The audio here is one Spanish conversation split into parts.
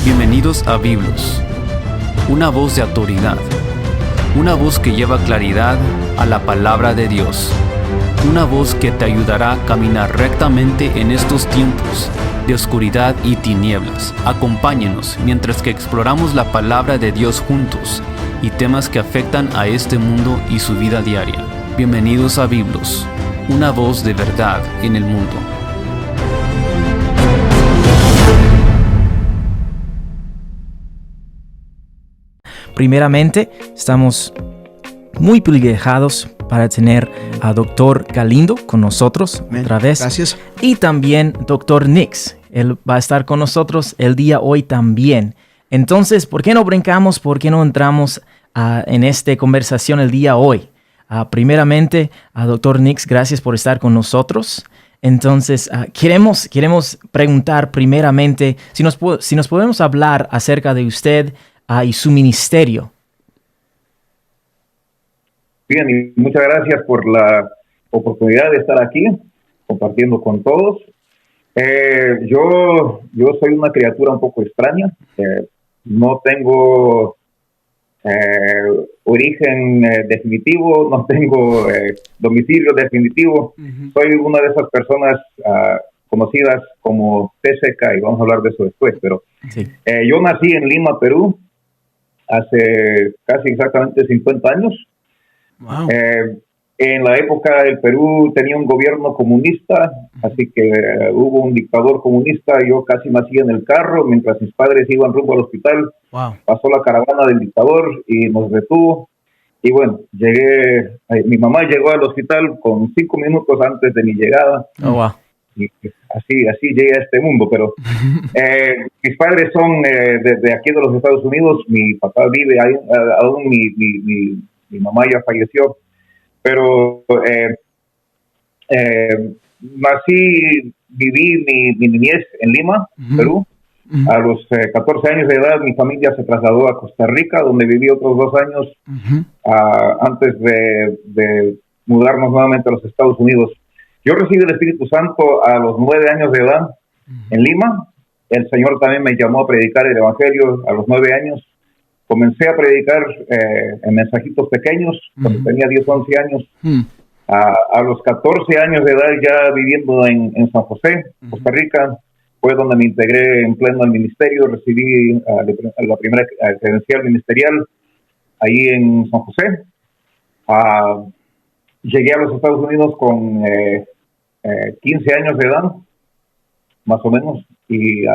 Bienvenidos a Biblos, una voz de autoridad, una voz que lleva claridad a la palabra de Dios, una voz que te ayudará a caminar rectamente en estos tiempos de oscuridad y tinieblas. Acompáñenos mientras que exploramos la palabra de Dios juntos y temas que afectan a este mundo y su vida diaria. Bienvenidos a Biblos, una voz de verdad en el mundo. Primeramente, estamos muy privilegiados para tener a Dr. Galindo con nosotros otra vez. Gracias. Y también Dr. Nix. Él va a estar con nosotros el día hoy también. Entonces, ¿por qué no brincamos? ¿Por qué no entramos en esta conversación el día hoy? Primeramente, a Dr. Nix, gracias por estar con nosotros. Entonces, queremos preguntar primeramente si nos podemos hablar acerca de usted y su ministerio. Bien, y muchas gracias por la oportunidad de estar aquí compartiendo con todos. Yo soy una criatura un poco extraña. No tengo origen definitivo, no tengo domicilio definitivo. Uh-huh. Soy una de esas personas conocidas como TCK, y vamos a hablar de eso después. Pero sí. Yo nací en Lima, Perú, hace casi exactamente 50 años. Wow. En la época el Perú tenía un gobierno comunista, así que hubo un dictador comunista. Yo casi nací en el carro mientras mis padres iban rumbo al hospital. Wow. Pasó la caravana del dictador y nos detuvo. Y bueno, mi mamá llegó al hospital con 5 minutos antes de mi llegada. Oh, wow. Y así llegué a este mundo, pero mis padres son de aquí de los Estados Unidos. Mi papá vive ahí, aún mi mamá ya falleció, pero viví mi niñez en Lima, uh-huh. Perú. Uh-huh. A los 14 años de edad mi familia se trasladó a Costa Rica, donde viví otros 2 años uh-huh. Antes de mudarnos nuevamente a los Estados Unidos. Yo recibí el Espíritu Santo a los 9 años de edad en Lima. El Señor también me llamó a predicar el Evangelio a los 9 años. Comencé a predicar en mensajitos pequeños cuando tenía 10 o 11 años. A los 14 años de edad, ya viviendo en San José, Costa Rica, fue donde me integré en pleno al ministerio. Recibí la primera credencial ministerial ahí en San José. Llegué a los Estados Unidos con 15 años de edad, más o menos, y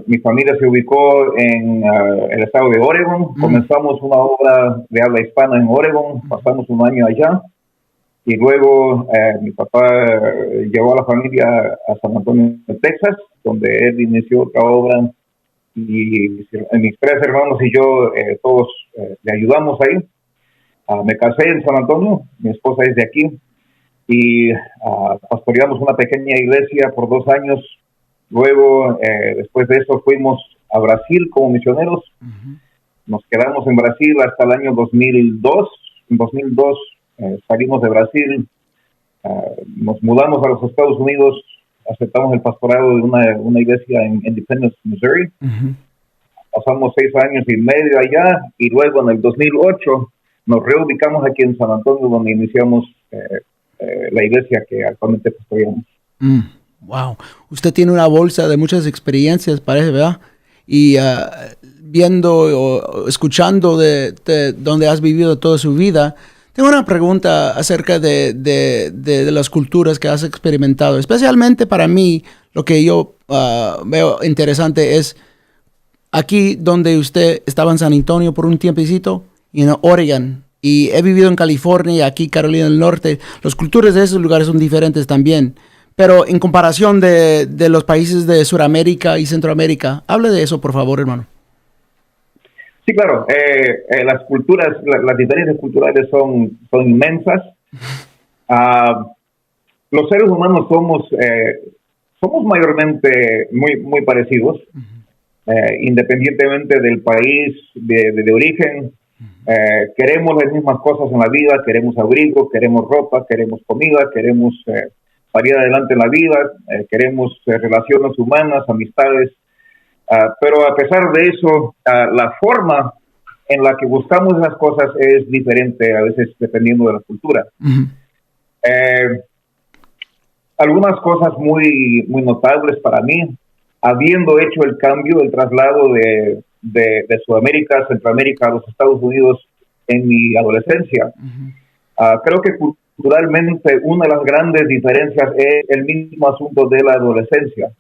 mi familia se ubicó en el estado de Oregon. Comenzamos una obra de habla hispana en Oregon, pasamos un año allá, y luego mi papá llevó a la familia a San Antonio, Texas, donde él inició otra obra, y mis 3 hermanos y yo todos le ayudamos ahí. Me casé en San Antonio, mi esposa es de aquí, y pastoreamos una pequeña iglesia por 2 años. Luego, después de eso, fuimos a Brasil como misioneros. Uh-huh. Nos quedamos en Brasil hasta el año 2002. En 2002 salimos de Brasil, nos mudamos a los Estados Unidos, aceptamos el pastorado de una iglesia en Independence, Missouri. Uh-huh. Pasamos 6 años y medio allá, y luego en el 2008 nos reubicamos aquí en San Antonio, donde iniciamos la iglesia que actualmente pastoreamos. Wow, usted tiene una bolsa de muchas experiencias, parece, ¿verdad? Y viendo o escuchando de donde has vivido toda su vida, tengo una pregunta acerca de las culturas que has experimentado. Especialmente para mí, lo que yo veo interesante es aquí donde usted estaba en San Antonio por un tiempecito, y en Oregon, y he vivido en California y aquí Carolina del Norte. Las culturas de esos lugares son diferentes también. Pero en comparación de los países de Sudamérica y Centroamérica, hable de eso, por favor, hermano. Sí, claro. Las culturas, las diferencias culturales son inmensas. Los seres humanos somos mayormente muy parecidos, independientemente del país de origen. Queremos las mismas cosas en la vida. Queremos abrigo, queremos ropa, queremos comida, queremos salir adelante en la vida, queremos relaciones humanas, amistades. Pero a pesar de eso, la forma en la que buscamos las cosas es diferente a veces dependiendo de la cultura. Algunas cosas muy notables para mí, habiendo hecho el cambio, el traslado de Sudamérica, Centroamérica a los Estados Unidos en mi adolescencia, creo que culturalmente una de las grandes diferencias es el mismo asunto de la adolescencia.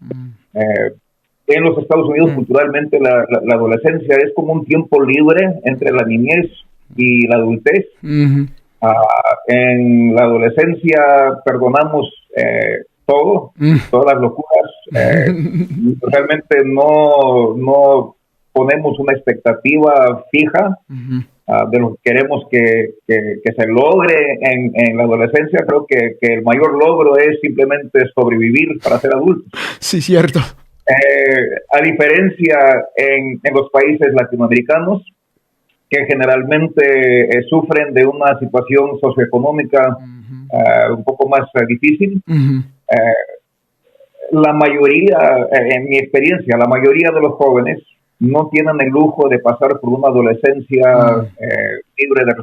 En los Estados Unidos, culturalmente, la adolescencia es como un tiempo libre entre la niñez y la adultez. En la adolescencia perdonamos todo, todas las locuras. Realmente no ponemos una expectativa fija de lo que queremos que se logre en la adolescencia. Creo que el mayor logro es simplemente sobrevivir para ser adultos. Sí, cierto. A diferencia en los países latinoamericanos, que generalmente sufren de una situación socioeconómica un poco más difícil, la mayoría, en mi experiencia, la mayoría de los jóvenes no tienen el lujo de pasar por una adolescencia libre de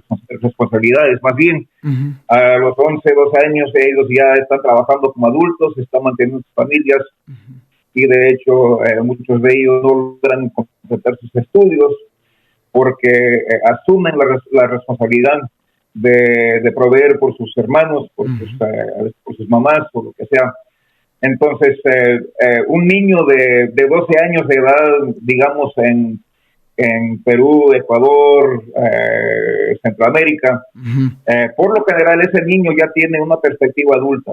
responsabilidades. Más bien, a los 11, 12 años, ellos ya están trabajando como adultos, están manteniendo sus familias, y de hecho muchos de ellos no logran completar sus estudios porque asumen la responsabilidad de proveer por sus hermanos, por sus mamás, por lo que sea. Entonces, un niño de 12 años de edad, digamos, en Perú, Ecuador, Centroamérica, por lo general ese niño ya tiene una perspectiva adulta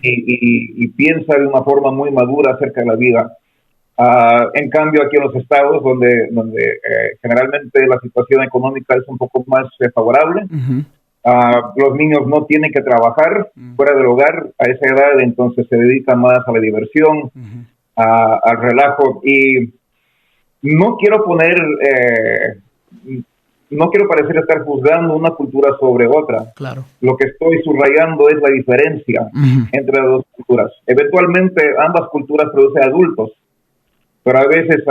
y piensa de una forma muy madura acerca de la vida. En cambio, aquí en los estados, donde generalmente la situación económica es un poco más favorable, los niños no tienen que trabajar fuera del hogar a esa edad, entonces se dedican más a la diversión, al relajo. Y no quiero no quiero parecer estar juzgando una cultura sobre otra. Claro. Lo que estoy subrayando es la diferencia entre las dos culturas. Eventualmente ambas culturas producen adultos, pero a veces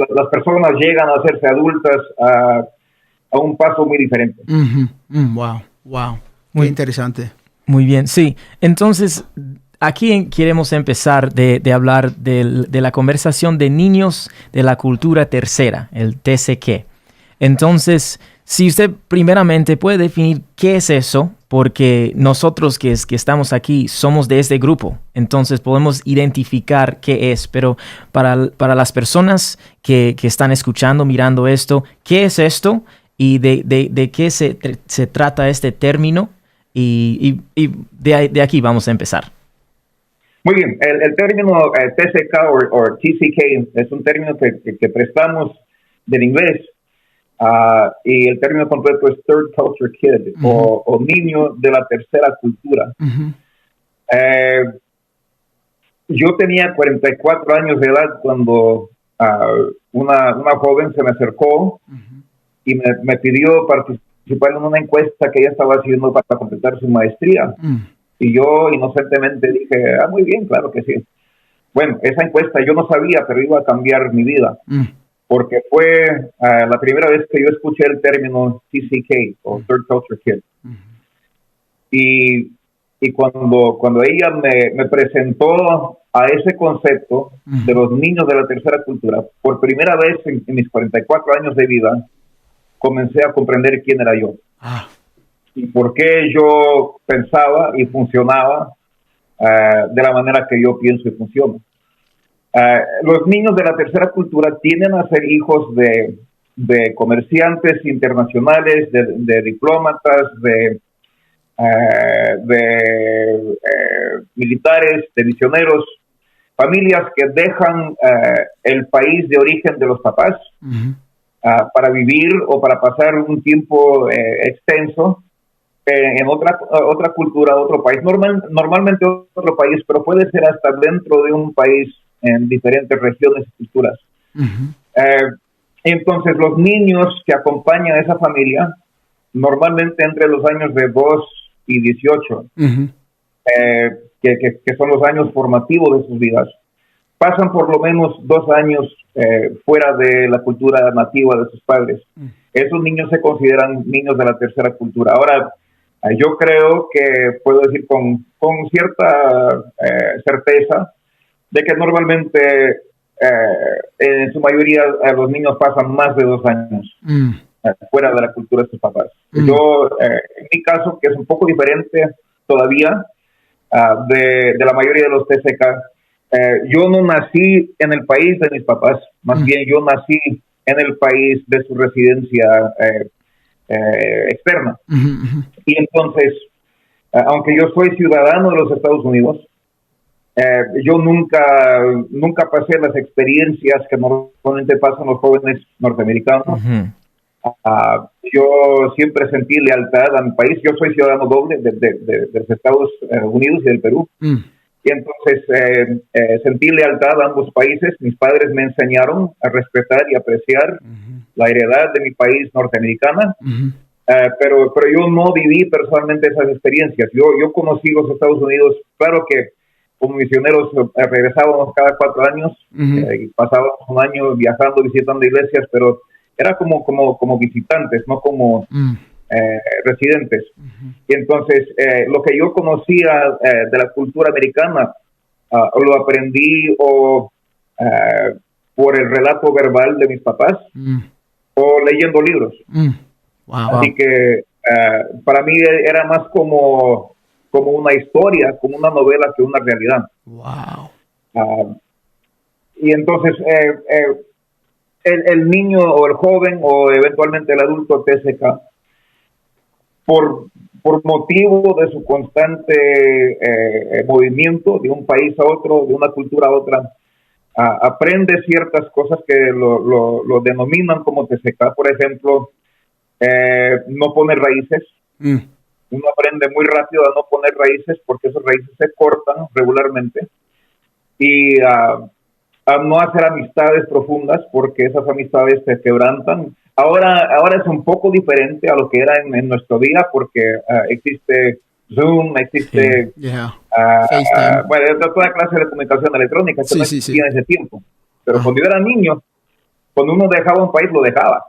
las personas llegan a hacerse adultas a un paso muy diferente. Wow. Muy interesante. Muy bien, sí. Entonces, aquí queremos empezar de hablar de la conversación de niños de la cultura tercera, el TCK. Entonces, si usted primeramente puede definir qué es eso, porque nosotros que estamos aquí somos de este grupo, entonces podemos identificar qué es, pero para las personas que están escuchando, mirando esto, ¿qué es esto? Y de qué se trata este término, y de aquí vamos a empezar. Muy bien, el término TCK o TCK es un término que prestamos del inglés, y el término completo es Third Culture Kid, o niño de la tercera cultura. Yo tenía 44 años de edad cuando una joven se me acercó y me pidió participar en una encuesta que ella estaba haciendo para completar su maestría. Y yo inocentemente dije, muy bien, claro que sí. Bueno, esa encuesta yo no sabía, pero iba a cambiar mi vida. Porque fue la primera vez que yo escuché el término TCK, o Third Culture Kid. Y cuando ella me presentó a ese concepto de los niños de la tercera cultura, por primera vez en mis 44 años de vida, comencé a comprender quién era yo. Y por qué yo pensaba y funcionaba de la manera que yo pienso y funciono. Los niños de la tercera cultura tienden a ser hijos de comerciantes internacionales, de diplomatas, de militares, de misioneros, familias que dejan el país de origen de los papás para vivir o para pasar un tiempo extenso en otra cultura, otro país, normalmente otro país, pero puede ser hasta dentro de un país en diferentes regiones y culturas. Entonces, los niños que acompañan a esa familia, normalmente entre los años de 2 y 18, que son los años formativos de sus vidas, pasan por lo menos 2 años fuera de la cultura nativa de sus padres. Esos niños se consideran niños de la tercera cultura. Ahora, yo creo que puedo decir con cierta certeza de que normalmente en su mayoría los niños pasan más de 2 años fuera de la cultura de sus papás. Yo, en mi caso, que es un poco diferente todavía de la mayoría de los TCK, yo no nací en el país de mis papás, más bien yo nací en el país de su residencia externa. Y entonces, aunque yo soy ciudadano de los Estados Unidos, yo nunca pasé las experiencias que normalmente pasan los jóvenes norteamericanos. Yo siempre sentí lealtad a mi país. Yo soy ciudadano doble de los Estados Unidos y del Perú. Y entonces sentí lealtad a ambos países. Mis padres me enseñaron a respetar y apreciar la heredad de mi país norteamericana. Pero yo no viví personalmente esas experiencias. Yo conocí los Estados Unidos, claro que como misioneros regresábamos cada 4 años y pasábamos un año viajando, visitando iglesias, pero era como visitantes, no como residentes. Y entonces lo que yo conocía de la cultura americana lo aprendí por el relato verbal de mis papás o leyendo libros. Así que para mí era más como una historia, como una novela que una realidad. Y entonces el niño o el joven o eventualmente el adulto TCK, por motivo de su constante movimiento de un país a otro, de una cultura a otra, aprende ciertas cosas que lo denominan como TCK. Por ejemplo, no poner raíces. Uno aprende muy rápido a no poner raíces porque esas raíces se cortan regularmente, y a no hacer amistades profundas porque esas amistades se quebrantan. Ahora es un poco diferente a lo que era en nuestro día, porque existe Zoom, existe bueno, toda clase de comunicación electrónica que no existía en ese tiempo. Pero cuando yo era niño, cuando uno dejaba un país, lo dejaba.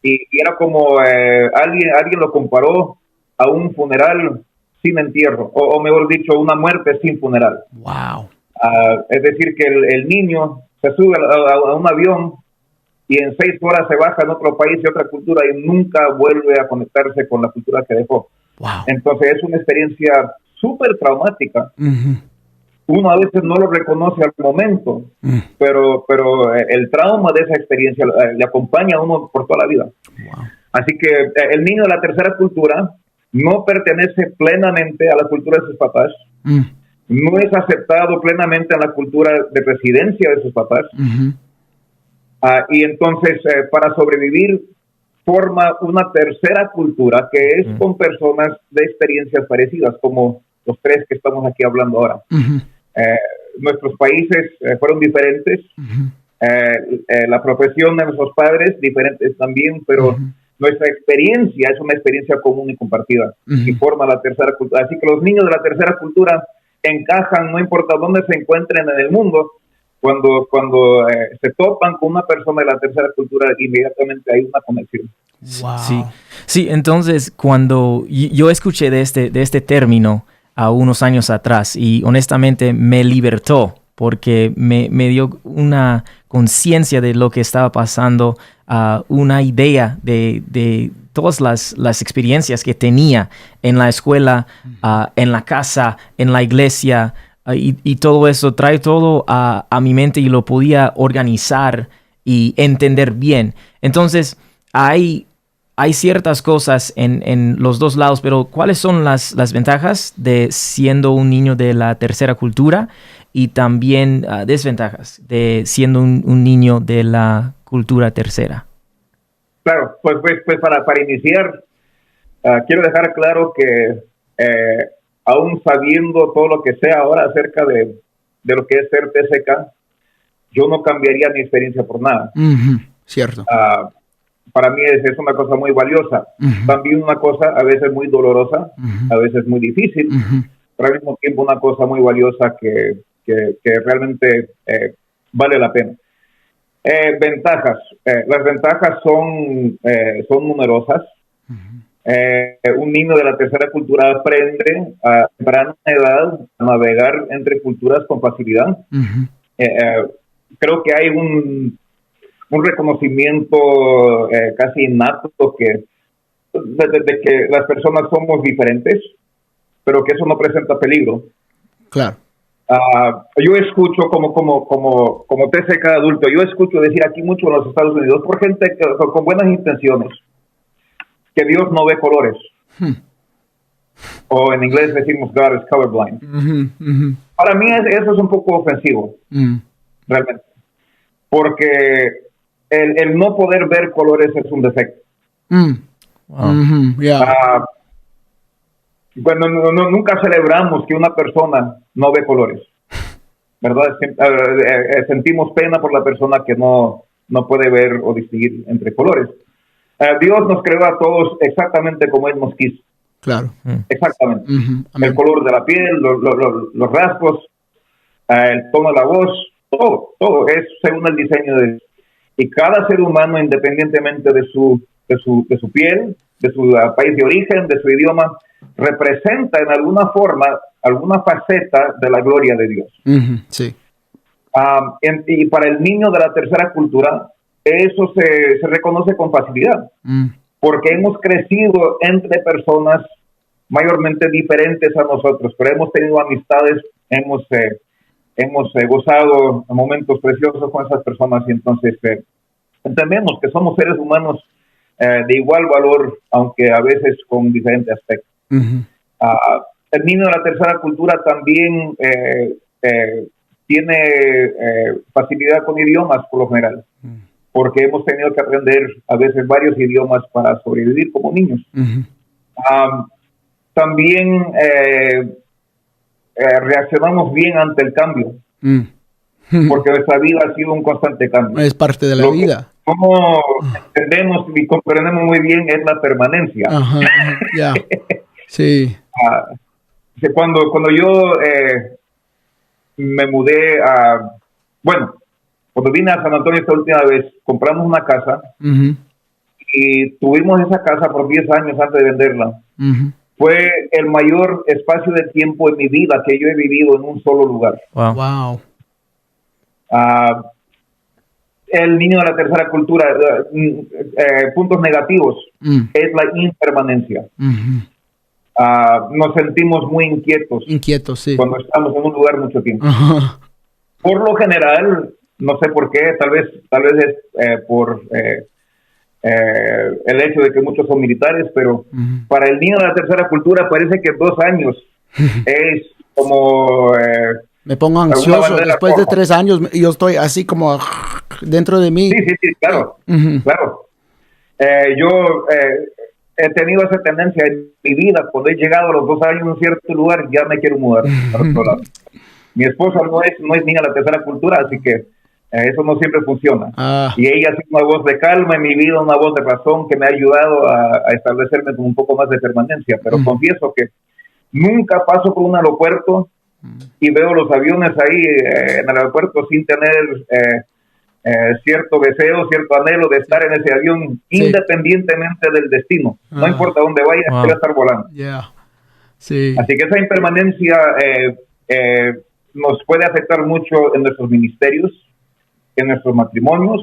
Y era como alguien lo comparó a un funeral sin entierro, o mejor dicho, una muerte sin funeral. Es decir, que el niño se sube a un avión y en 6 horas se baja en otro país y otra cultura y nunca vuelve a conectarse con la cultura que dejó. Entonces es una experiencia súper traumática. Uno a veces no lo reconoce al momento, pero el trauma de esa experiencia le acompaña a uno por toda la vida. Así que el niño de la tercera cultura no pertenece plenamente a la cultura de sus papás, no es aceptado plenamente en la cultura de residencia de sus papás, y entonces para sobrevivir forma una tercera cultura que es con personas de experiencias parecidas, como los 3 que estamos aquí hablando ahora. Nuestros países fueron diferentes, la profesión de nuestros padres diferentes también, pero nuestra experiencia es una experiencia común y compartida y forma la tercera cultura. Así que los niños de la tercera cultura encajan, no importa dónde se encuentren en el mundo. Cuando se topan con una persona de la tercera cultura, inmediatamente hay una conexión. Sí, entonces cuando yo escuché de este término a unos años atrás, y honestamente me libertó porque me dio una conciencia de lo que estaba pasando, una idea de todas las experiencias que tenía en la escuela, en la casa, en la iglesia, y todo eso trae todo a mi mente y lo podía organizar y entender bien. Entonces hay ciertas cosas en los dos lados, pero ¿cuáles son las ventajas de siendo un niño de la tercera cultura y también desventajas de siendo un niño de la cultura tercera? Claro, pues para iniciar, quiero dejar claro que aún sabiendo todo lo que sé ahora acerca de lo que es ser TCK, yo no cambiaría mi experiencia por nada. Cierto. Para mí es una cosa muy valiosa. También una cosa a veces muy dolorosa, a veces muy difícil, pero al mismo tiempo una cosa muy valiosa que realmente vale la pena. Ventajas. Las ventajas son numerosas. Un niño de la tercera cultura aprende a temprana edad a navegar entre culturas con facilidad. Creo que hay un reconocimiento casi innato de que las personas somos diferentes, pero que eso no presenta peligro. Claro. Yo escucho como TCK adulto, yo escucho decir aquí mucho en los Estados Unidos por gente con buenas intenciones, que Dios no ve colores. O en inglés decimos God is colorblind. Para mí eso es un poco ofensivo, realmente. Porque el no poder ver colores es un defecto. Bueno, nunca celebramos que una persona no ve colores, ¿verdad? Sentimos pena por la persona que no puede ver o distinguir entre colores. Dios nos creó a todos exactamente como Él nos quiso. Claro. Exactamente. El color de la piel, los rasgos, el tono de la voz, todo es según el diseño de Dios. Y cada ser humano, independientemente de su piel, de su país de origen, de su idioma, representa en alguna forma, alguna faceta de la gloria de Dios. Sí. Y para el niño de la tercera cultura, eso se reconoce con facilidad, porque hemos crecido entre personas mayormente diferentes a nosotros, pero hemos tenido amistades, hemos gozado momentos preciosos con esas personas, y entonces entendemos que somos seres humanos de igual valor, aunque a veces con diferentes aspectos. El niño de la tercera cultura también tiene facilidad con idiomas por lo general, porque hemos tenido que aprender a veces varios idiomas para sobrevivir como niños. También reaccionamos bien ante el cambio, porque nuestra vida ha sido un constante cambio. Es parte de la vida. Como entendemos y comprendemos muy bien es la permanencia. Ya. Sí. Cuando yo me mudé cuando vine a San Antonio esta última vez, compramos una casa y tuvimos esa casa por 10 años antes de venderla. Fue el mayor espacio de tiempo en mi vida que yo he vivido en un solo lugar. Wow. El niño de la tercera cultura, puntos negativos, es la impermanencia. Nos sentimos muy inquietos. Sí. Cuando estamos en un lugar mucho tiempo. Por lo general, no sé por qué, tal vez es por el hecho de que muchos son militares, pero para el niño de la tercera cultura parece que 2 años es como... me pongo ansioso. Después de 3 años, yo estoy así como dentro de mí. Sí, claro. Claro. Yo he tenido esa tendencia en mi vida. Cuando he llegado a los 2 años en un cierto lugar, ya me quiero mudar a otro lado. Mi esposa no es niña de la tercera cultura, así que eso no siempre funciona. Y ella es una voz de calma en mi vida, una voz de razón que me ha ayudado a establecerme con un poco más de permanencia. Pero confieso que nunca paso por un aeropuerto y veo los aviones ahí en el aeropuerto sin tener cierto deseo, cierto anhelo de estar en ese avión, independientemente del destino. No importa dónde vaya, quiero estar volando. Sí. Así que esa impermanencia nos puede afectar mucho en nuestros ministerios, en nuestros matrimonios.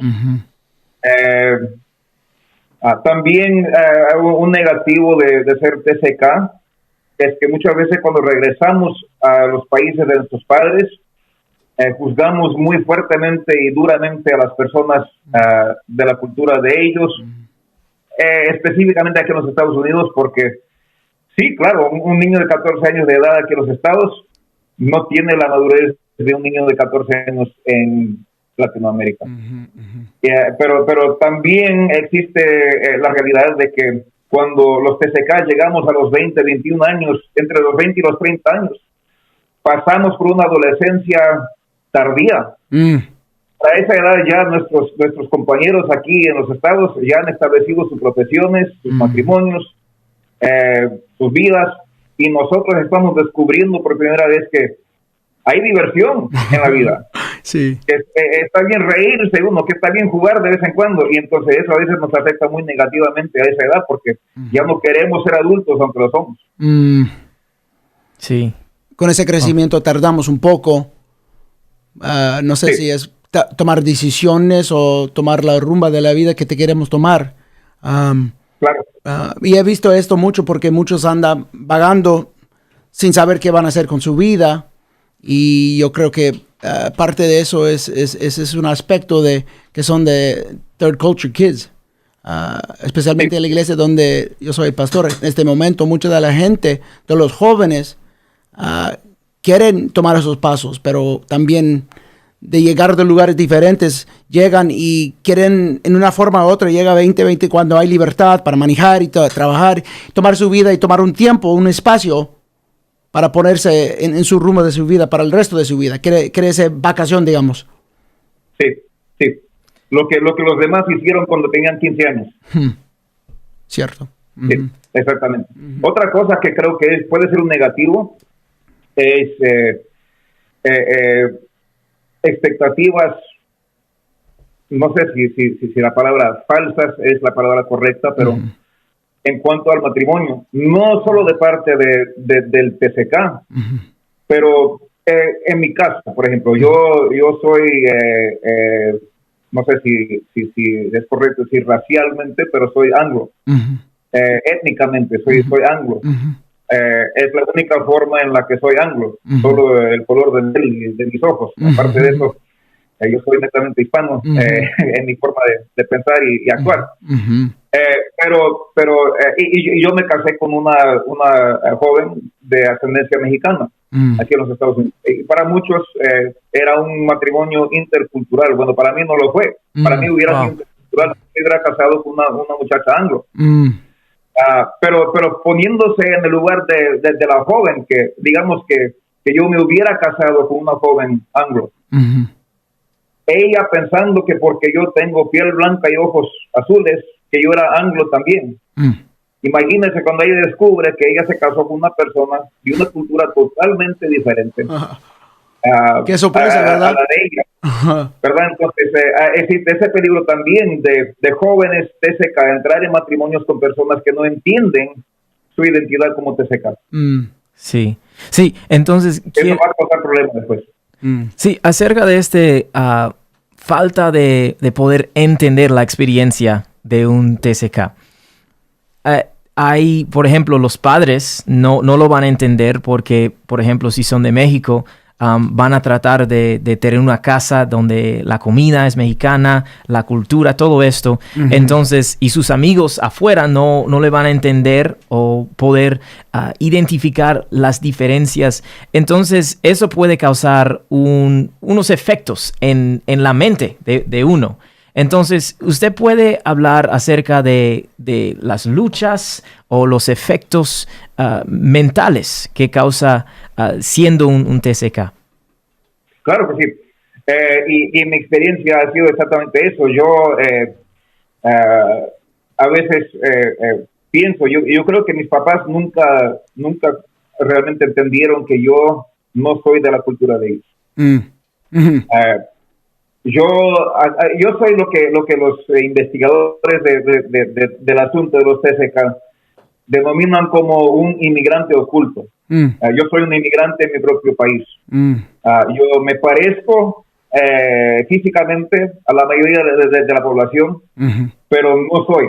También un negativo de ser TCK es que muchas veces cuando regresamos a los países de nuestros padres, juzgamos muy fuertemente y duramente a las personas de la cultura de ellos, específicamente aquí en los Estados Unidos, porque sí, claro, un niño de 14 años de edad aquí en los Estados no tiene la madurez de un niño de 14 años en Latinoamérica. Pero también existe la realidad de que cuando los TCK llegamos a los 20, 21 años, entre los 20 y los 30 años, pasamos por una adolescencia tardía. A esa edad ya nuestros compañeros aquí en los estados ya han establecido sus profesiones, sus matrimonios, sus vidas, y nosotros estamos descubriendo por primera vez que hay diversión en la vida. Sí. Que está bien reírse uno, que está bien jugar de vez en cuando, y entonces eso a veces nos afecta muy negativamente a esa edad, porque ya no queremos ser adultos aunque lo somos. Sí. Con ese crecimiento tardamos un poco. No sé si es tomar decisiones o tomar la rumba de la vida que te queremos tomar. Claro. Y he visto esto mucho porque muchos andan vagando sin saber qué van a hacer con su vida. Y yo creo que parte de eso es un aspecto de que son de third culture kids. Especialmente en la iglesia donde yo soy pastor. En este momento, mucha de la gente, de los jóvenes, quieren tomar esos pasos, pero también de llegar de lugares diferentes, llegan y quieren en una forma u otra, llega 20 cuando hay libertad para manejar y trabajar, tomar su vida y tomar un tiempo, un espacio para ponerse en su rumbo de su vida, para el resto de su vida. Quiere esa vacación, digamos. Sí. Lo que los demás hicieron cuando tenían 15 años. Cierto. Sí, exactamente. Otra cosa que creo que puede ser un negativo es expectativas, no sé si la palabra falsas es la palabra correcta, pero en cuanto al matrimonio, no solo de parte del TCK, pero en mi caso, por ejemplo, yo soy, no sé si es correcto decir racialmente, pero soy anglo. Étnicamente soy anglo. Es la única forma en la que soy anglo, solo el color de mis ojos. Aparte de eso, yo soy netamente hispano en mi forma de pensar y actuar. Y yo me casé con una joven de ascendencia mexicana aquí en los Estados Unidos. Y para muchos era un matrimonio intercultural. Bueno, para mí no lo fue. Para mí hubiera sido intercultural, hubiera casado con una muchacha anglo. Pero poniéndose en el lugar de la joven, que digamos que yo me hubiera casado con una joven anglo, ella pensando que porque yo tengo piel blanca y ojos azules, que yo era anglo también. Imagínense cuando ella descubre que ella se casó con una persona de una cultura totalmente diferente. Qué sorpresa, ¿verdad? A la de ella. ¿Verdad? Entonces, existe ese peligro también de jóvenes TCK entrar en matrimonios con personas que no entienden su identidad como TCK. Sí, entonces... Eso va a causar problemas después. Sí, acerca de falta de poder entender la experiencia de un TCK. Hay, por ejemplo, los padres no lo van a entender porque, por ejemplo, si son de México, van a tratar de tener una casa donde la comida es mexicana, la cultura, todo esto. Entonces, y sus amigos afuera no le van a entender o poder identificar las diferencias. Entonces, eso puede causar unos efectos en la mente de uno. Entonces, ¿usted puede hablar acerca de las luchas o los efectos mentales que causa siendo un TCK? Claro que sí. Y mi experiencia ha sido exactamente eso. Yo a veces pienso, yo creo que mis papás nunca realmente entendieron que yo no soy de la cultura de ellos. Yo soy lo que los investigadores del asunto de los TCK denominan como un inmigrante oculto. Yo soy un inmigrante en mi propio país. Yo me parezco físicamente a la mayoría de la población, pero no soy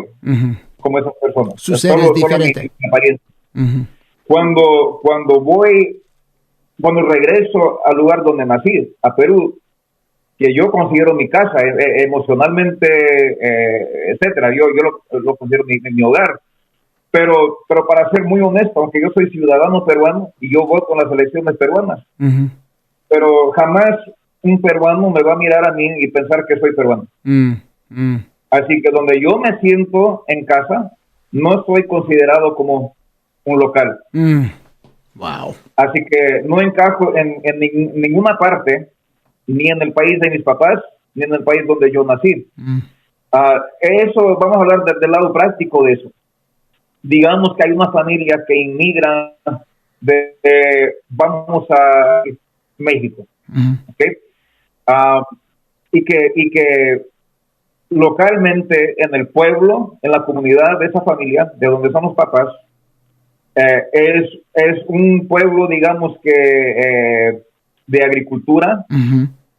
como esas personas. Su ser es diferente. Mi apariencia. Cuando regreso al lugar donde nací, a Perú, que yo considero mi casa, emocionalmente, etcétera, yo lo considero mi hogar. Pero para ser muy honesto, aunque yo soy ciudadano peruano y yo voto en las elecciones peruanas, pero jamás un peruano me va a mirar a mí y pensar que soy peruano. Así que donde yo me siento en casa, no soy considerado como un local. Wow. Así que no encajo en ninguna parte, ni en el país de mis papás, ni en el país donde yo nací. Eso, vamos a hablar del lado práctico de eso. Digamos que hay una familia que inmigra vamos a México, ¿okay? Y que localmente en el pueblo, en la comunidad de esa familia, de donde son los papás, es un pueblo, digamos que de agricultura.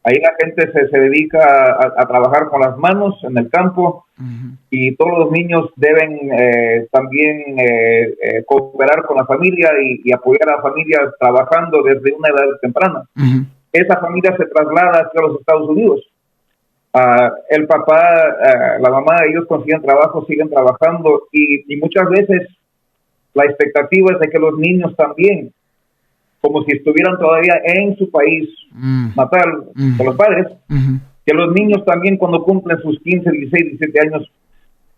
Ahí la gente se dedica a trabajar con las manos en el campo, y todos los niños deben también cooperar con la familia y apoyar a la familia trabajando desde una edad temprana. Esa familia se traslada hacia los Estados Unidos. El papá, la mamá, ellos consiguen trabajo, siguen trabajando, y muchas veces la expectativa es de que los niños también, como si estuvieran todavía en su país natal con los padres, que los niños también cuando cumplen sus 15, 16, 17 años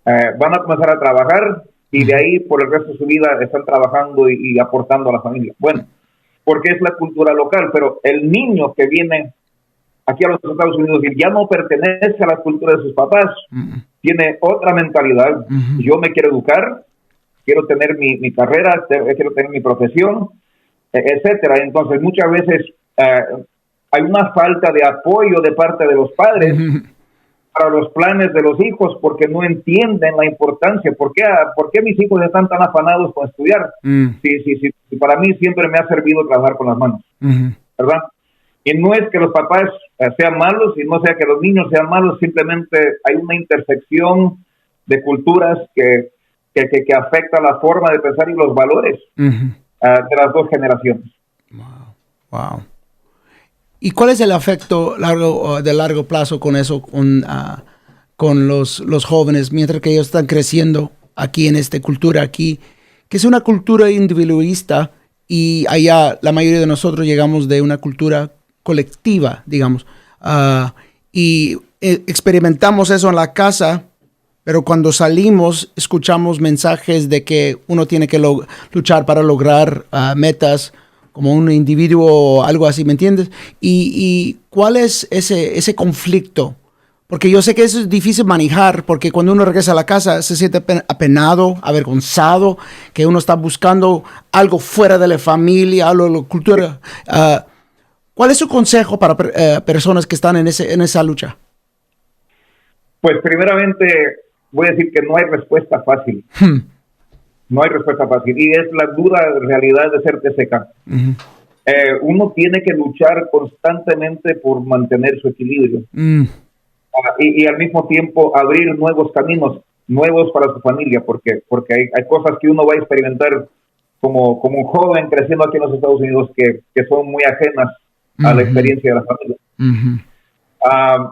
van a comenzar a trabajar, y de ahí por el resto de su vida están trabajando y aportando a la familia. Bueno, porque es la cultura local, pero el niño que viene aquí a los Estados Unidos y ya no pertenece a la cultura de sus papás, tiene otra mentalidad. Yo me quiero educar, quiero tener mi carrera, quiero tener mi profesión, etcétera. Entonces muchas veces hay una falta de apoyo de parte de los padres para los planes de los hijos, porque no entienden la importancia. ¿Por qué mis hijos están tan afanados con estudiar? Sí, para mí siempre me ha servido trabajar con las manos, ¿verdad? Y no es que los papás sean malos, y no sea que los niños sean malos, simplemente hay una intersección de culturas que afecta la forma de pensar y los valores de las dos generaciones. Wow. ¿Y cuál es el efecto de largo plazo con eso, con los jóvenes, mientras que ellos están creciendo aquí en esta cultura aquí, que es una cultura individualista, y allá la mayoría de nosotros llegamos de una cultura colectiva, digamos, y experimentamos eso en la casa, pero cuando salimos escuchamos mensajes de que uno tiene que luchar para lograr metas como un individuo o algo así, ¿me entiendes? ¿Y cuál es ese conflicto? Porque yo sé que eso es difícil manejar, porque cuando uno regresa a la casa se siente apenado, avergonzado, que uno está buscando algo fuera de la familia, algo de la cultura. ¿Cuál es su consejo para personas que están en esa lucha? Pues primeramente voy a decir que no hay respuesta fácil. No hay respuesta fácil, y es la dura realidad de ser TCK. Uno tiene que luchar constantemente por mantener su equilibrio, y al mismo tiempo abrir nuevos caminos, nuevos para su familia, porque hay cosas que uno va a experimentar como un joven creciendo aquí en los Estados Unidos que son muy ajenas a la experiencia de la familia.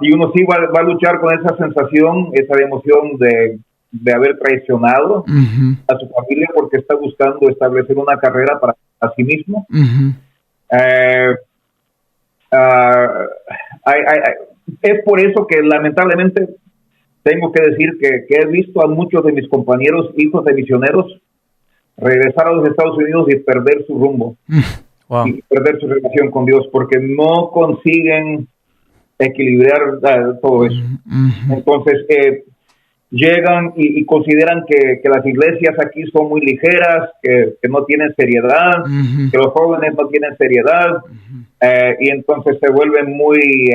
Y uno sí va a luchar con esa sensación, esa emoción de haber traicionado a su familia, porque está buscando establecer una carrera para sí mismo. Es por eso que lamentablemente tengo que decir que he visto a muchos de mis compañeros, hijos de misioneros, regresar a los Estados Unidos y perder su rumbo. Y perder su relación con Dios, porque no consiguen equilibrar todo eso. Entonces llegan y consideran que las iglesias aquí son muy ligeras, que no tienen seriedad, que los jóvenes no tienen seriedad, y entonces se vuelven muy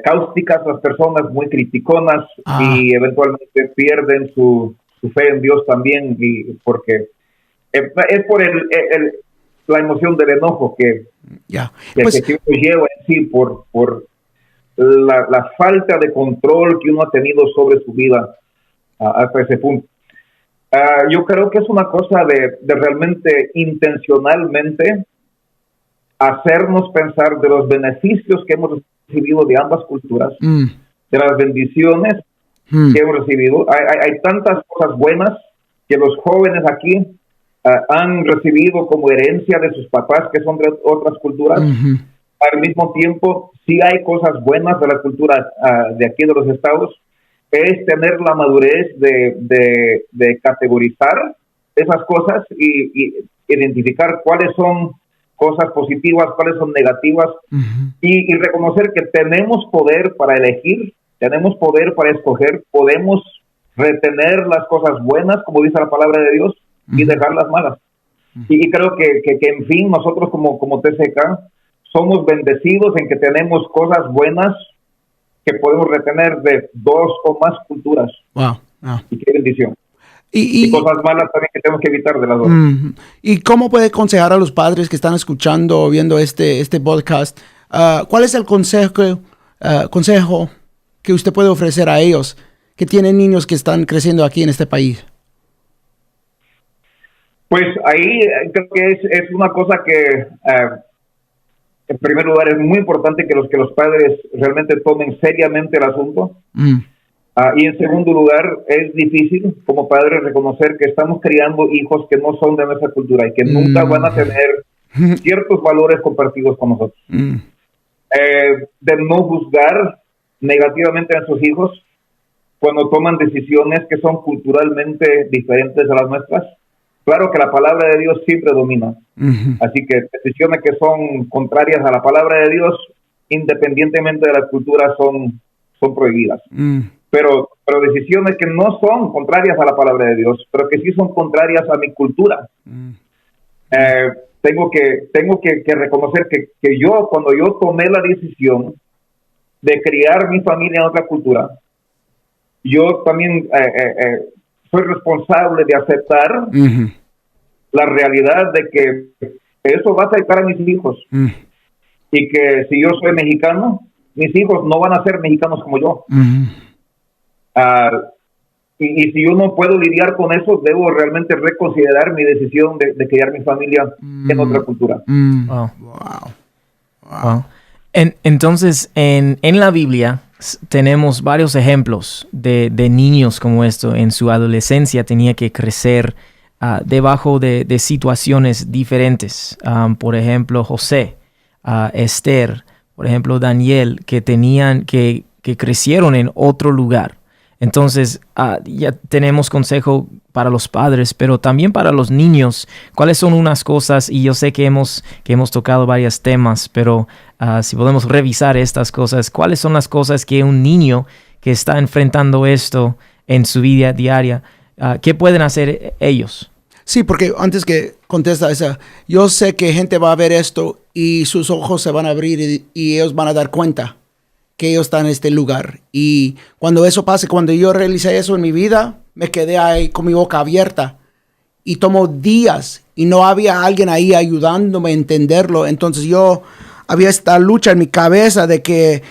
cáusticas las personas, muy criticonas, y eventualmente pierden su fe en Dios también, y porque es por la emoción del enojo que uno lleva en sí por la falta de control que uno ha tenido sobre su vida hasta ese punto. Yo creo que es una cosa de realmente intencionalmente hacernos pensar de los beneficios que hemos recibido de ambas culturas, de las bendiciones que hemos recibido. Hay tantas cosas buenas que los jóvenes aquí han recibido como herencia de sus papás, que son de otras culturas. Al mismo tiempo, sí hay cosas buenas de la cultura de aquí de los estados. Es tener la madurez de categorizar esas cosas y identificar cuáles son cosas positivas, cuáles son negativas, y reconocer que tenemos poder para elegir, tenemos poder para escoger, podemos retener las cosas buenas, como dice la palabra de Dios, y dejar las malas. Y creo que en fin, nosotros como TCK somos bendecidos en que tenemos cosas buenas que podemos retener de 2 o más culturas. Wow. Wow. Y qué bendición. Y Y cosas malas también que tenemos que evitar de las dos. ¿Y cómo puede aconsejar a los padres que están escuchando o viendo este podcast? ¿Cuál es el consejo que usted puede ofrecer a ellos que tienen niños que están creciendo aquí en este país? Pues ahí creo que es una cosa que, en primer lugar, es muy importante que los padres realmente tomen seriamente el asunto. Y en segundo lugar, es difícil como padres reconocer que estamos criando hijos que no son de nuestra cultura y que nunca van a tener ciertos valores compartidos con nosotros. De no juzgar negativamente a nuestros hijos cuando toman decisiones que son culturalmente diferentes a las nuestras. Claro que la palabra de Dios siempre domina. Así que decisiones que son contrarias a la palabra de Dios, independientemente de la cultura, son prohibidas. Pero decisiones que no son contrarias a la palabra de Dios, pero que sí son contrarias a mi cultura. Tengo que reconocer que yo, cuando yo tomé la decisión de criar mi familia en otra cultura, yo también soy responsable de aceptar la realidad de que eso va a afectar a mis hijos. Y que si yo soy mexicano, mis hijos no van a ser mexicanos como yo. Y si yo no puedo lidiar con eso, debo realmente reconsiderar mi decisión de criar mi familia en otra cultura. Wow. Entonces, en la Biblia tenemos varios ejemplos de niños como esto. En su adolescencia tenía que crecer debajo de situaciones diferentes. Por ejemplo, José, Esther, por ejemplo, Daniel, que crecieron en otro lugar. Entonces, ya tenemos consejo para los padres, pero también para los niños. ¿Cuáles son unas cosas? Y yo sé que hemos tocado varios temas, pero si podemos revisar estas cosas, ¿cuáles son las cosas que un niño que está enfrentando esto en su vida diaria, qué pueden hacer ellos? Sí, porque antes que contesta esa, yo sé que gente va a ver esto y sus ojos se van a abrir y ellos van a dar cuenta que ellos están en este lugar. Y cuando eso pase, cuando yo realicé eso en mi vida, me quedé ahí con mi boca abierta y tomó días y no había alguien ahí ayudándome a entenderlo. Entonces yo había esta lucha en mi cabeza de que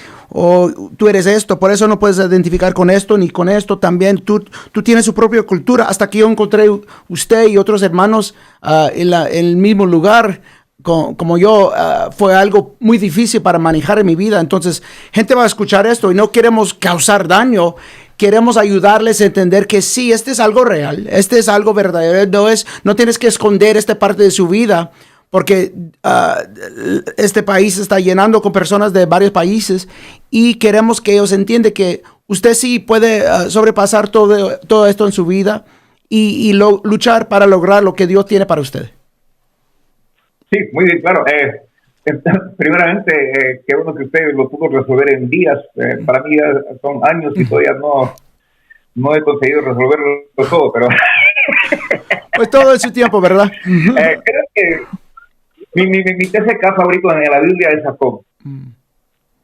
tú eres esto, por eso no puedes identificar con esto ni con esto. También tú tienes su propia cultura. Hasta que yo encontré usted y otros hermanos en el mismo lugar como yo, fue algo muy difícil para manejar en mi vida. Entonces, gente va a escuchar esto y no queremos causar daño. Queremos ayudarles a entender que sí, este es algo real, este es algo verdadero. No tienes que esconder esta parte de su vida, porque este país está llenando con personas de varios países y queremos que ellos entiendan que usted sí puede sobrepasar todo esto en su vida y luchar para lograr lo que Dios tiene para usted. Sí, muy bien, claro. Primeramente, qué bueno que usted lo pudo resolver en días. Para mí ya son años y todavía no he conseguido resolverlo todo, pero... Pues todo en su tiempo, ¿verdad? Creo que mi TCK favorito en la Biblia es Jacob.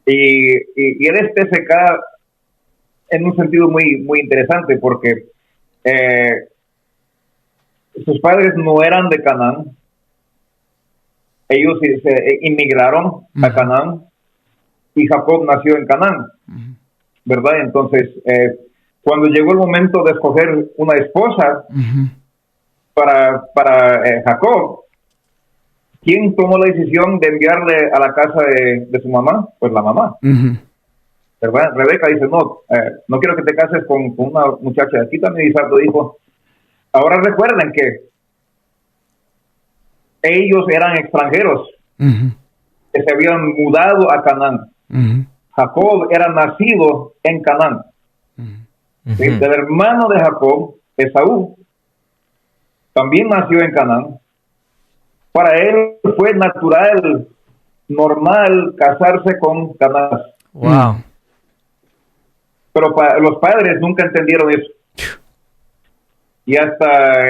Y él es TCK en un sentido muy, muy interesante, porque sus padres no eran de Canaán. Ellos se inmigraron a Canaán y Jacob nació en Canaán, ¿verdad? Entonces, cuando llegó el momento de escoger una esposa para Jacob, ¿quién tomó la decisión de enviarle a la casa de su mamá? Pues la mamá, ¿verdad? Rebeca dice, no quiero que te cases con una muchacha. Aquí también Isaac dijo, ahora recuerden que ellos eran extranjeros que se habían mudado a Canaán. Jacob era nacido en Canaán. ¿Sí? El hermano de Jacob, Esaú, también nació en Canaán. Para él fue natural, normal casarse con Canaán. Wow. Pero los padres nunca entendieron eso. Y hasta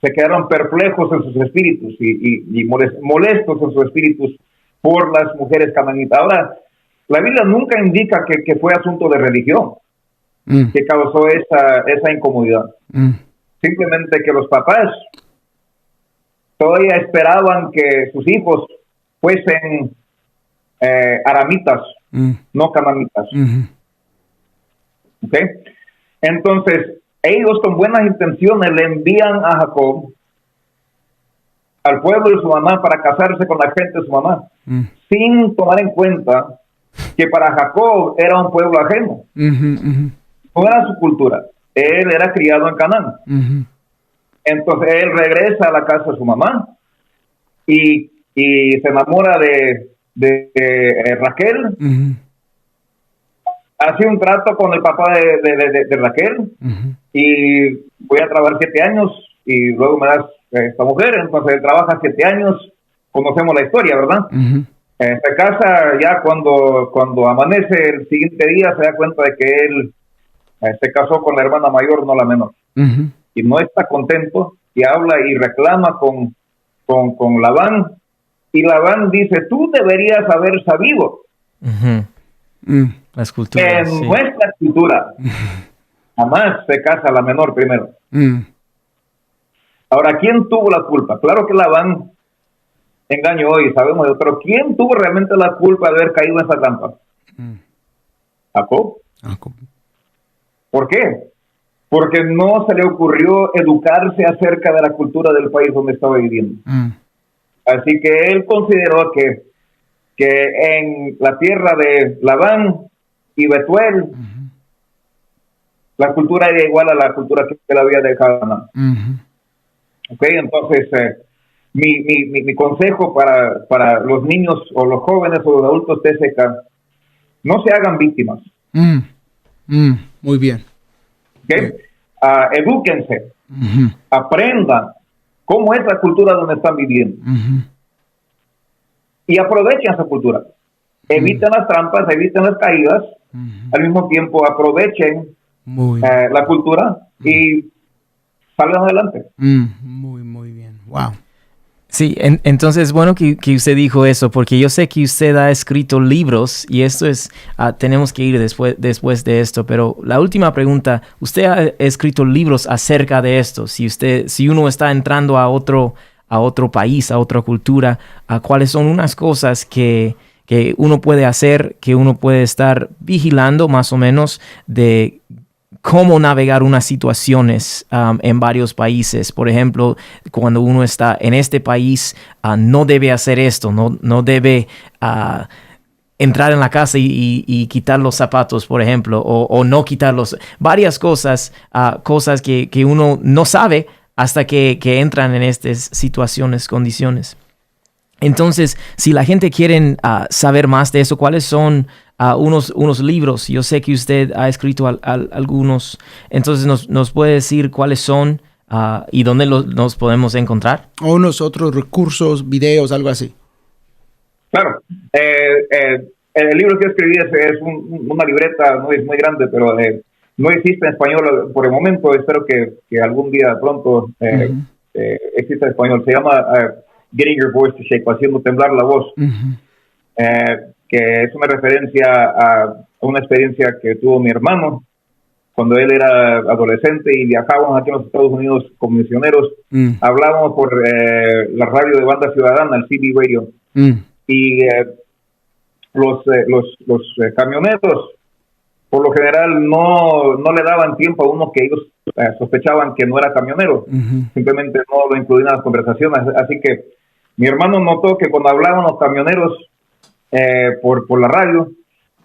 se quedaron perplejos en sus espíritus y molestos en sus espíritus por las mujeres canaanitas. Ahora, la Biblia nunca indica que fue asunto de religión que causó esa incomodidad. Simplemente que los papás todavía esperaban que sus hijos fuesen aramitas, no cananitas. ¿Okay? Entonces, ellos con buenas intenciones le envían a Jacob al pueblo de su mamá para casarse con la gente de su mamá, sin tomar en cuenta que para Jacob era un pueblo ajeno. No era su cultura. Él era criado en Canaán. Entonces él regresa a la casa de su mamá y se enamora de Raquel. Hace un trato con el papá de Raquel y voy a trabajar 7 años y luego me das esta mujer. Entonces él trabaja 7 años, conocemos la historia, ¿verdad? Se casa ya cuando amanece el siguiente día, se da cuenta de que él se casó con la hermana mayor, no la menor. Y no está contento y habla y reclama con Labán, y Labán dice: tú deberías haber sabido Las culturas, en nuestra cultura jamás se casa la menor primero. Ahora, ¿quién tuvo la culpa? Claro que Labán engañó y sabemos, pero ¿quién tuvo realmente la culpa de haber caído en esa trampa? Jacob. ¿Por qué? Porque no se le ocurrió educarse acerca de la cultura del país donde estaba viviendo. Así que él consideró que en la tierra de Labán y Betuel, la cultura era igual a la cultura que él había dejado. Okay, entonces mi consejo para los niños o los jóvenes o los adultos TSK: no se hagan víctimas. Muy bien. ¿Okay? Edúquense, aprendan cómo es la cultura donde están viviendo y aprovechen esa cultura. Eviten las trampas, eviten las caídas, al mismo tiempo aprovechen la cultura y salgan adelante. Muy bien. Wow. Sí, entonces bueno que usted dijo eso, porque yo sé que usted ha escrito libros y esto es, tenemos que ir después de esto, pero la última pregunta: usted ha escrito libros acerca de esto. Si uno está entrando a otro país, a otra cultura, ¿cuáles son unas cosas que uno puede hacer, que uno puede estar vigilando más o menos de cómo navegar unas situaciones en varios países? Por ejemplo, cuando uno está en este país, no debe hacer esto, no debe entrar en la casa y quitar los zapatos, por ejemplo, o no quitarlos. Varias cosas que uno no sabe hasta que entran en estas situaciones, condiciones. Entonces, si la gente quiere saber más de eso, ¿cuáles son unos libros? Yo sé que usted ha escrito algunos, entonces nos puede decir cuáles son y dónde nos podemos encontrar. O unos otros recursos, videos, algo así. Claro. El libro que escribí es una libreta, no es muy grande, pero no existe en español por el momento. Espero que algún día pronto exista en español. Se llama Getting Your Voice to Shake, haciendo temblar la voz. Que es una referencia a una experiencia que tuvo mi hermano cuando él era adolescente y viajábamos aquí en los Estados Unidos con misioneros. Hablábamos por la radio de Banda Ciudadana, el CB Radio, y los camioneros por lo general no le daban tiempo a uno que ellos sospechaban que no era camionero. Simplemente no lo incluían en las conversaciones. Así que mi hermano notó que cuando hablaban los camioneros por la radio,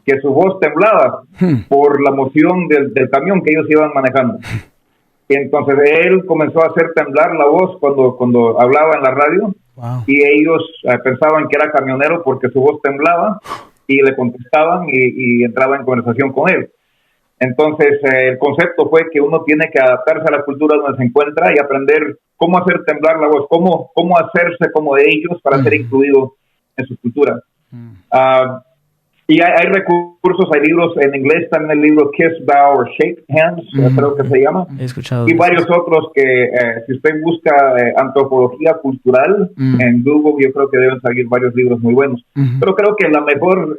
que su voz temblaba por la moción del camión que ellos iban manejando. Y entonces él comenzó a hacer temblar la voz cuando hablaba en la radio. Wow. Y ellos pensaban que era camionero porque su voz temblaba y le contestaban y entraba en conversación con él. Entonces el concepto fue que uno tiene que adaptarse a la cultura donde se encuentra y aprender cómo hacer temblar la voz, cómo hacerse como de ellos para ser incluido en su cultura. Y hay recursos, hay libros en inglés, también el libro Kiss, Bow or Shake Hands, creo que se llama. He escuchado. Y varios otros que, si usted busca antropología cultural en Google, yo creo que deben salir varios libros muy buenos. Pero creo que la mejor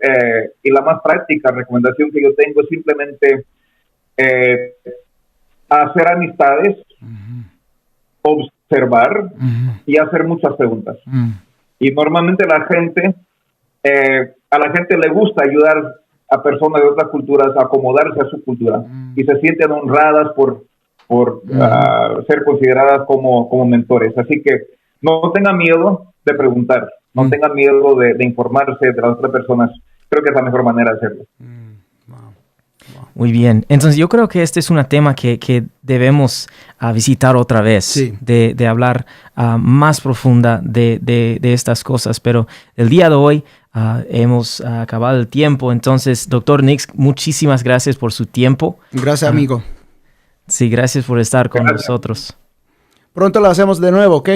y la más práctica recomendación que yo tengo es simplemente hacer amistades, observar y hacer muchas preguntas. Y normalmente a la gente le gusta ayudar a personas de otras culturas a acomodarse a su cultura y se sienten honradas por ser consideradas como mentores. Así que no tengan miedo de preguntar, no tengan miedo de informarse de las otras personas. Creo que es la mejor manera de hacerlo. Muy bien. Entonces yo creo que este es un tema que debemos visitar otra vez, Sí. de hablar más profunda de estas cosas. Pero el día de hoy hemos acabado el tiempo. Entonces, Dr. Nix, muchísimas gracias por su tiempo. Gracias, amigo. Sí, gracias por estar con Gracias. nosotros. Pronto lo hacemos de nuevo, ¿ok?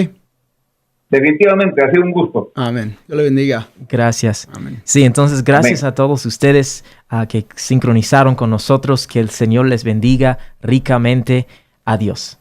Definitivamente, ha sido un gusto. Amén. Dios le bendiga. Gracias. Amén. Sí, entonces gracias Amén. a todos ustedes que sincronizaron con nosotros. Que el Señor les bendiga ricamente. Adiós.